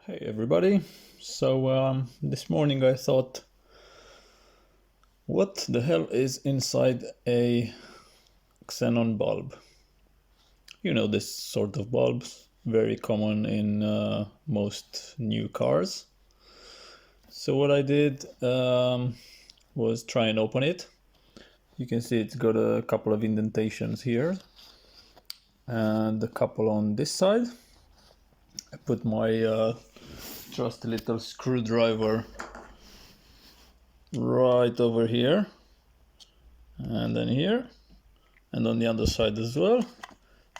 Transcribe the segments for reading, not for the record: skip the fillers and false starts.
Hey everybody, this morning I thought, what the hell is inside a xenon bulb? You know, this sort of bulbs, very common in most new cars. So what I did was try and open it. You can see it's got a couple of indentations here and a couple on this side. I put my trusty little screwdriver right over here and then here and on the other side as well.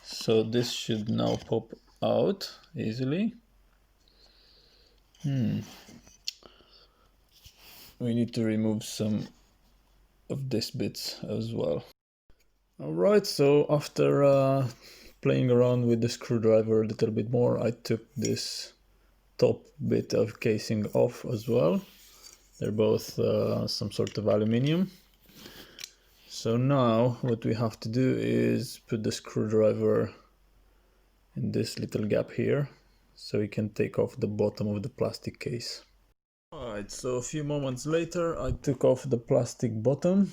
So this should now pop out easily. We need to remove some of these bits as well. Alright, so after playing around with the screwdriver a little bit more, I took this top bit of casing off as well. They're both some sort of aluminium. So now what we have to do is put the screwdriver in this little gap here so we can take off the bottom of the plastic case. Alright, so a few moments later I took off the plastic bottom.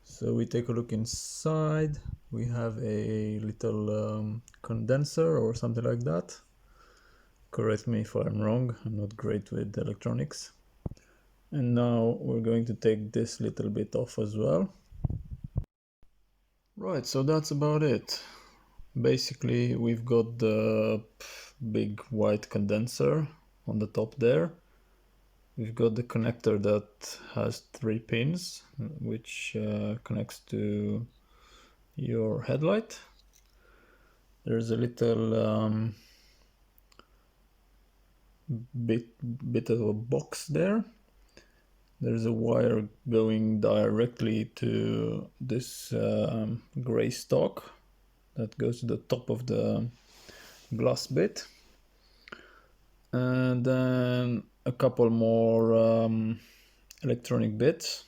So we take a look inside. We have a little condenser or something like that. Correct me if I'm wrong, I'm not great with electronics. And now we're going to take this little bit off as well. Right, so that's about it. Basically we've got the big white condenser on the top there. We've got the connector that has 3 pins, which connects to your headlight. There's a little bit of a box there. There's a wire going directly to this gray stalk that goes to the top of the glass bit. And then a couple more electronic bits.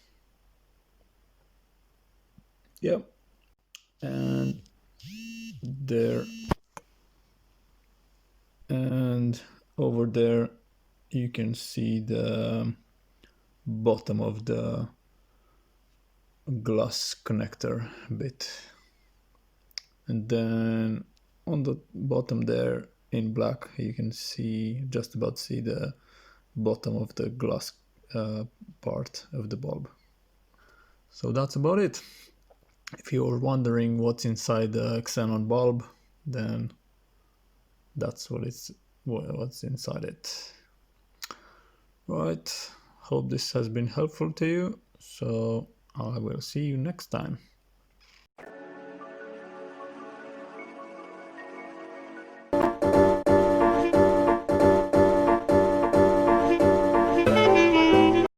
Yep. And there. And over there you can see the bottom of the glass connector bit. And then on the bottom there in black you can see, just about see the bottom of the glass part of the bulb. So that's about it. If you're wondering what's inside the xenon bulb, then that's what's inside it. Right, hope this has been helpful to you, so I will see you next time.